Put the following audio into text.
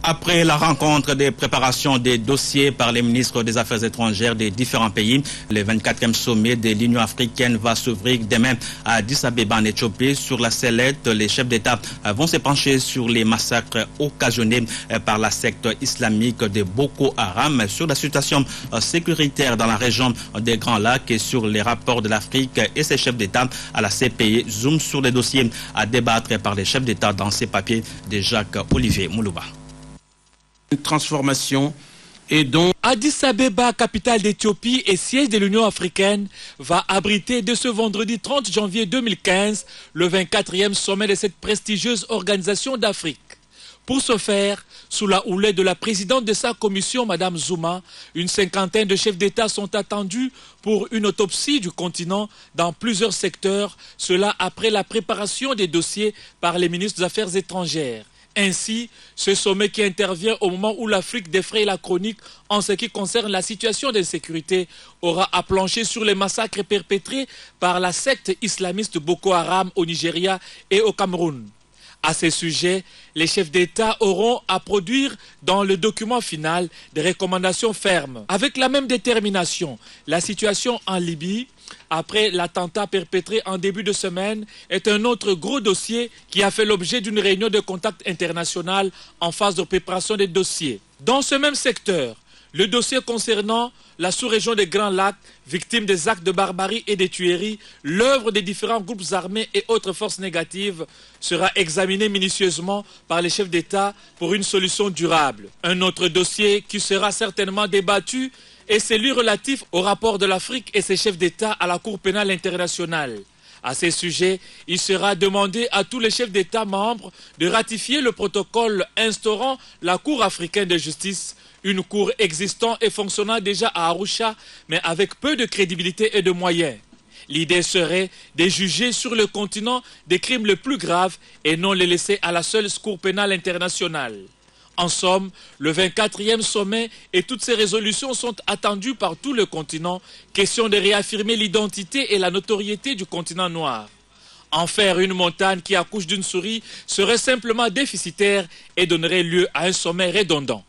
Après la rencontre des préparations des dossiers par les ministres des Affaires étrangères des différents pays, le 24e sommet de l'Union africaine va s'ouvrir demain à Addis Abeba en Éthiopie. Sur la sellette, les chefs d'État vont se pencher sur les massacres occasionnés par la secte islamique de Boko Haram, sur la situation sécuritaire dans la région des Grands Lacs et sur les rapports de l'Afrique et ses chefs d'État à la CPI. Zoom sur les dossiers à débattre par les chefs d'État dans ces papiers de Jacques-Olivier Moulouba. Une transformation et donc Addis Abeba, capitale d'Éthiopie et siège de l'Union africaine, va abriter dès ce vendredi 30 janvier 2015 le 24e sommet de cette prestigieuse organisation d'Afrique. Pour ce faire, sous la houlette de la présidente de sa commission, Mme Zuma, une cinquantaine de chefs d'État sont attendus pour une autopsie du continent dans plusieurs secteurs, cela après la préparation des dossiers par les ministres des Affaires étrangères. Ainsi, ce sommet qui intervient au moment où l'Afrique défraye la chronique en ce qui concerne la situation d'insécurité aura à plancher sur les massacres perpétrés par la secte islamiste Boko Haram au Nigeria et au Cameroun. À ces sujets, les chefs d'État auront à produire dans le document final des recommandations fermes. Avec la même détermination, la situation en Libye, après l'attentat perpétré en début de semaine, est un autre gros dossier qui a fait l'objet d'une réunion de contact international en phase de préparation des dossiers. Dans ce même secteur, le dossier concernant la sous-région des Grands Lacs, victime des actes de barbarie et des tueries, l'œuvre des différents groupes armés et autres forces négatives sera examiné minutieusement par les chefs d'État pour une solution durable. Un autre dossier qui sera certainement débattu est celui relatif au rapport de l'Afrique et ses chefs d'État à la Cour pénale internationale. À ces sujets, il sera demandé à tous les chefs d'État membres de ratifier le protocole instaurant la Cour africaine de justice, une cour existant et fonctionnant déjà à Arusha, mais avec peu de crédibilité et de moyens. L'idée serait de juger sur le continent des crimes les plus graves et non les laisser à la seule Cour pénale internationale. En somme, le 24e sommet et toutes ces résolutions sont attendues par tout le continent, question de réaffirmer l'identité et la notoriété du continent noir. En faire une montagne qui accouche d'une souris serait simplement déficitaire et donnerait lieu à un sommet redondant.